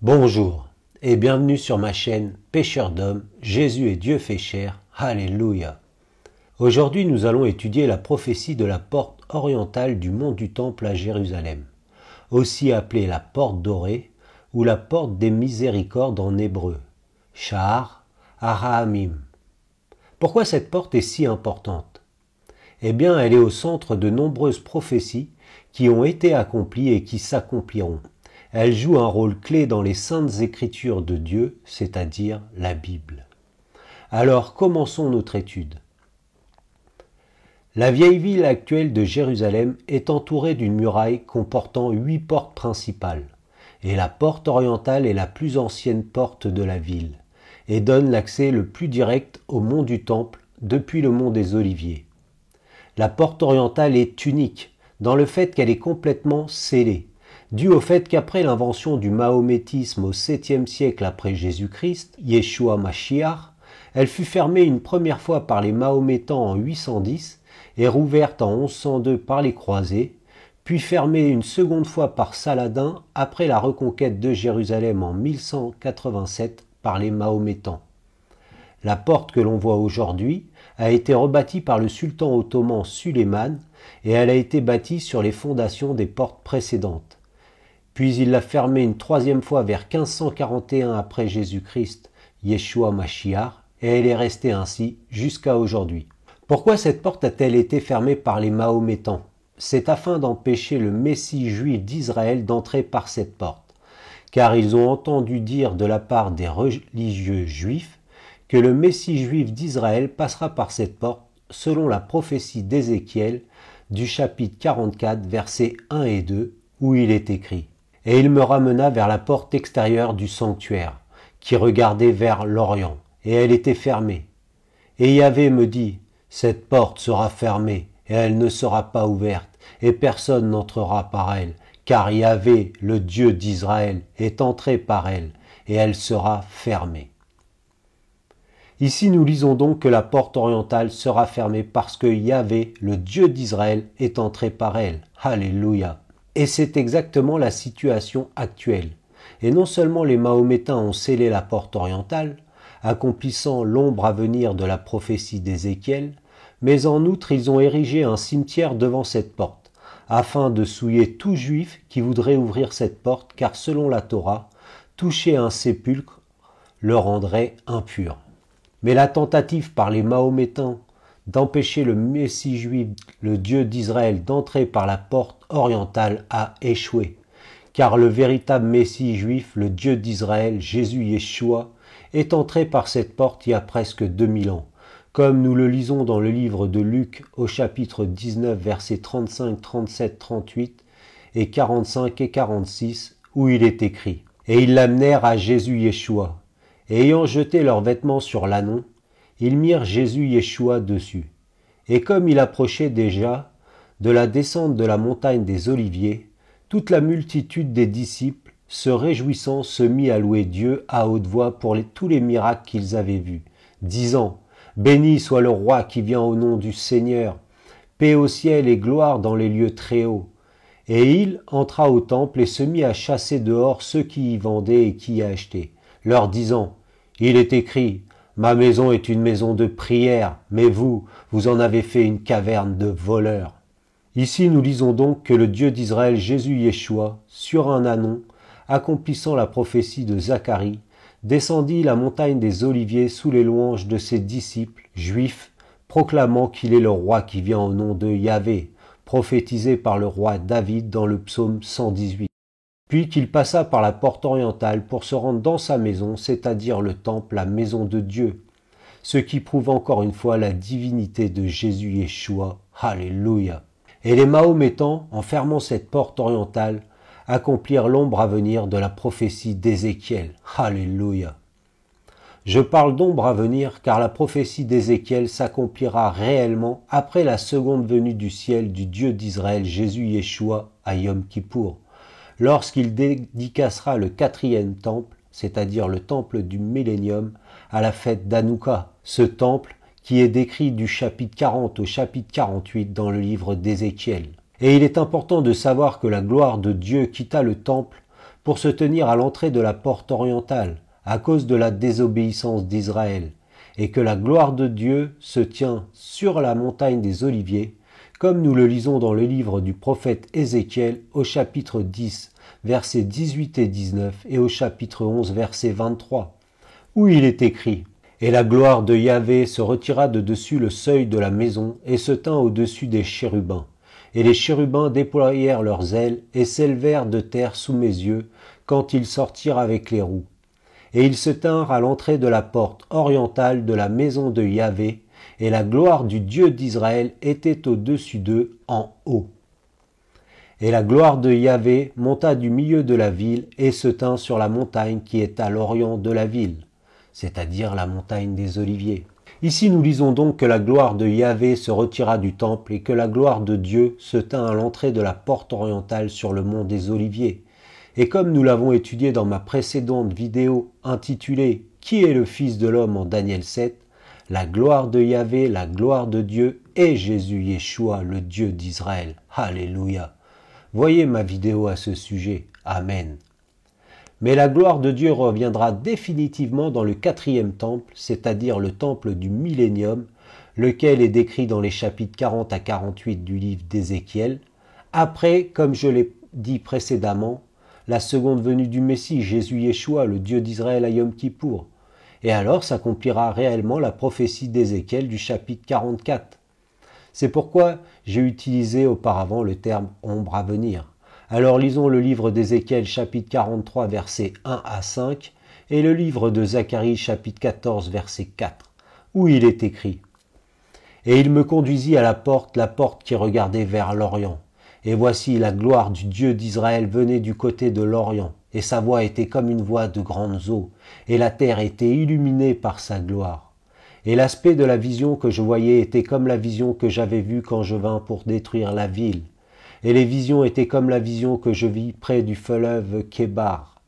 Bonjour et bienvenue sur ma chaîne Pêcheur d'hommes, Jésus est Dieu fait chair, Alléluia. Aujourd'hui nous allons étudier la prophétie de la porte orientale du mont du Temple à Jérusalem, aussi appelée la porte dorée ou la porte des miséricordes en hébreu, Sha'ar Harahamim. Pourquoi cette porte est si importante? Eh bien, elle est au centre de nombreuses prophéties qui ont été accomplies et qui s'accompliront. Elle joue un rôle clé dans les saintes écritures de Dieu, c'est-à-dire la Bible. Alors, commençons notre étude. La vieille ville actuelle de Jérusalem est entourée d'une muraille comportant 8 portes principales, et la porte orientale est la plus ancienne porte de la ville, et donne l'accès le plus direct au mont du Temple depuis le mont des Oliviers. La porte orientale est unique dans le fait qu'elle est complètement scellée, dû au fait qu'après l'invention du mahométisme au 7e siècle après Jésus-Christ, Yeshua Mashiach, elle fut fermée une première fois par les Mahométans en 810 et rouverte en 1102 par les croisés, puis fermée une seconde fois par Saladin après la reconquête de Jérusalem en 1187 par les Mahométans. La porte que l'on voit aujourd'hui a été rebâtie par le sultan ottoman Suleiman et elle a été bâtie sur les fondations des portes précédentes. Puis il l'a fermée une troisième fois vers 1541 après Jésus-Christ, Yeshua Mashiach, et elle est restée ainsi jusqu'à aujourd'hui. Pourquoi cette porte a-t-elle été fermée par les Mahométans? C'est afin d'empêcher le Messie juif d'Israël d'entrer par cette porte, car ils ont entendu dire de la part des religieux juifs que le Messie juif d'Israël passera par cette porte selon la prophétie d'Ézéchiel du chapitre 44 versets 1 et 2 où il est écrit: Et il me ramena vers la porte extérieure du sanctuaire, qui regardait vers l'Orient, et elle était fermée. Et Yahvé me dit: Cette porte sera fermée, et elle ne sera pas ouverte, et personne n'entrera par elle, car Yahvé, le Dieu d'Israël, est entré par elle, et elle sera fermée. Ici nous lisons donc que la porte orientale sera fermée parce que Yahvé, le Dieu d'Israël, est entré par elle. Alléluia. Et c'est exactement la situation actuelle. Et non seulement les Mahométains ont scellé la porte orientale, accomplissant l'ombre à venir de la prophétie d'Ézéchiel, mais en outre ils ont érigé un cimetière devant cette porte, afin de souiller tout juif qui voudrait ouvrir cette porte, car selon la Torah, toucher un sépulcre le rendrait impur. Mais la tentative par les Mahométains d'empêcher le Messie juif, le Dieu d'Israël, d'entrer par la porte orientale a échoué, car le véritable Messie juif, le Dieu d'Israël, Jésus Yeshua, est entré par cette porte il y a presque 2000 ans, comme nous le lisons dans le livre de Luc au chapitre 19 versets 35, 37, 38 et 45 et 46 où il est écrit: Et ils l'amenèrent à Jésus Yeshua, et ayant jeté leurs vêtements sur l'ânon, ils mirent Jésus Yeshua dessus. Et comme il approchait déjà de la descente de la montagne des Oliviers, toute la multitude des disciples, se réjouissant, se mit à louer Dieu à haute voix pour tous les miracles qu'ils avaient vus, disant: Béni soit le roi qui vient au nom du Seigneur, paix au ciel et gloire dans les lieux très hauts. Et il entra au temple et se mit à chasser dehors ceux qui y vendaient et qui y achetaient, leur disant: Il est écrit: Ma maison est une maison de prière, mais vous en avez fait une caverne de voleurs. Ici nous lisons donc que le Dieu d'Israël, Jésus Yeshua, sur un ânon, accomplissant la prophétie de Zacharie, descendit la montagne des Oliviers sous les louanges de ses disciples juifs, proclamant qu'il est le roi qui vient au nom de Yahvé, prophétisé par le roi David dans le psaume 118. Puis qu'il passa par la porte orientale pour se rendre dans sa maison, c'est-à-dire le temple, la maison de Dieu, ce qui prouve encore une fois la divinité de Jésus Yeshua. Alléluia. Et les Mahométans, en fermant cette porte orientale, accomplirent l'ombre à venir de la prophétie d'Ézéchiel. Alléluia. Je parle d'ombre à venir car la prophétie d'Ézéchiel s'accomplira réellement après la seconde venue du ciel du Dieu d'Israël, Jésus Yeshua, à Yom Kippour, lorsqu'il dédicacera le 4e temple, c'est-à-dire le temple du millénium, à la fête d'Hanouka, ce temple qui est décrit du chapitre 40 au chapitre 48 dans le livre d'Ézéchiel. Et il est important de savoir que la gloire de Dieu quitta le temple pour se tenir à l'entrée de la porte orientale, à cause de la désobéissance d'Israël, et que la gloire de Dieu se tient sur la montagne des Oliviers, comme nous le lisons dans le livre du prophète Ézéchiel au chapitre 10, versets 18 et 19, et au chapitre 11, verset 23, où il est écrit « Et la gloire de Yahvé se retira de dessus le seuil de la maison et se tint au-dessus des chérubins. Et les chérubins déployèrent leurs ailes et s'élevèrent de terre sous mes yeux quand ils sortirent avec les roues. Et ils se tinrent à l'entrée de la porte orientale de la maison de Yahvé, et la gloire du Dieu d'Israël était au-dessus d'eux en haut. Et la gloire de Yahvé monta du milieu de la ville et se tint sur la montagne qui est à l'orient de la ville, c'est-à-dire la montagne des Oliviers. » Ici nous lisons donc que la gloire de Yahvé se retira du temple et que la gloire de Dieu se tint à l'entrée de la porte orientale sur le mont des Oliviers. Et comme nous l'avons étudié dans ma précédente vidéo intitulée « Qui est le Fils de l'homme » en Daniel 7, la gloire de Yahvé, la gloire de Dieu est Jésus Yeshua, le Dieu d'Israël. Alléluia. Voyez ma vidéo à ce sujet. Amen. Mais la gloire de Dieu reviendra définitivement dans le 4e temple, c'est-à-dire le temple du millénium, lequel est décrit dans les chapitres 40 à 48 du livre d'Ézéchiel, après, comme je l'ai dit précédemment, la seconde venue du Messie, Jésus Yeshua, le Dieu d'Israël à Yom Kippour. Et alors s'accomplira réellement la prophétie d'Ézéchiel du chapitre 44. C'est pourquoi j'ai utilisé auparavant le terme « ombre à venir ». Alors lisons le livre d'Ézéchiel chapitre 43 versets 1 à 5 et le livre de Zacharie chapitre 14 verset 4, où il est écrit « Et il me conduisit à la porte qui regardait vers l'Orient. Et voici la gloire du Dieu d'Israël venait du côté de l'Orient, et sa voix était comme une voix de grandes eaux, et la terre était illuminée par sa gloire. Et l'aspect de la vision que je voyais était comme la vision que j'avais vue quand je vins pour détruire la ville. Et les visions étaient comme la vision que je vis près du fleuve Kébar.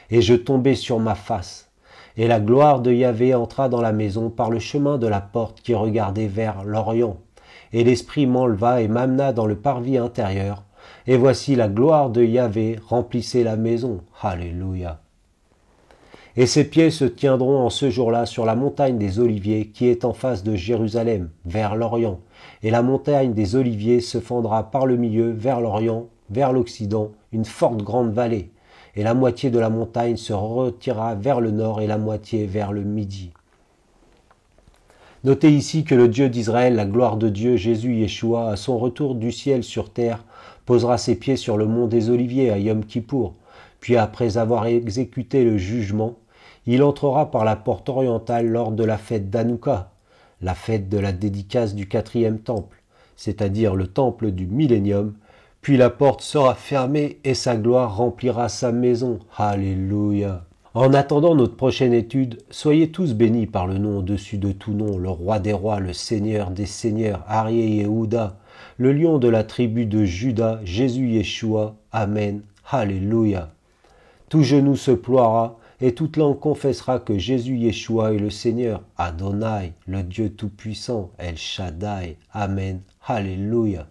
Et je tombai sur ma face. Et la gloire de Yahvé entra dans la maison par le chemin de la porte qui regardait vers l'Orient. Et l'Esprit m'enleva et m'amena dans le parvis intérieur. Et voici la gloire de Yahvé remplissait la maison. Alléluia. Et ses pieds se tiendront en ce jour-là sur la montagne des Oliviers qui est en face de Jérusalem, vers l'Orient. Et la montagne des Oliviers se fendra par le milieu, vers l'Orient, vers l'Occident, une forte grande vallée. Et la moitié de la montagne se retirera vers le nord et la moitié vers le midi. Notez ici que le Dieu d'Israël, la gloire de Dieu, Jésus Yeshua, à son retour du ciel sur terre, posera ses pieds sur le mont des Oliviers à Yom Kippour. Puis après avoir exécuté le jugement, il entrera par la porte orientale lors de la fête d'Hanouka, la fête de la dédicace du 4e temple, c'est-à-dire le temple du millénium, puis la porte sera fermée et sa gloire remplira sa maison. Alléluia. En attendant notre prochaine étude, soyez tous bénis par le nom au-dessus de tout nom, le roi des rois, le seigneur des seigneurs, Arié Yehuda, le lion de la tribu de Juda, Jésus Yeshua. Amen. Alléluia. Tout genou se ploiera et toute langue confessera que Jésus Yeshua est le Seigneur, Adonai, le Dieu Tout-Puissant, El Shaddai. Amen. Alléluia.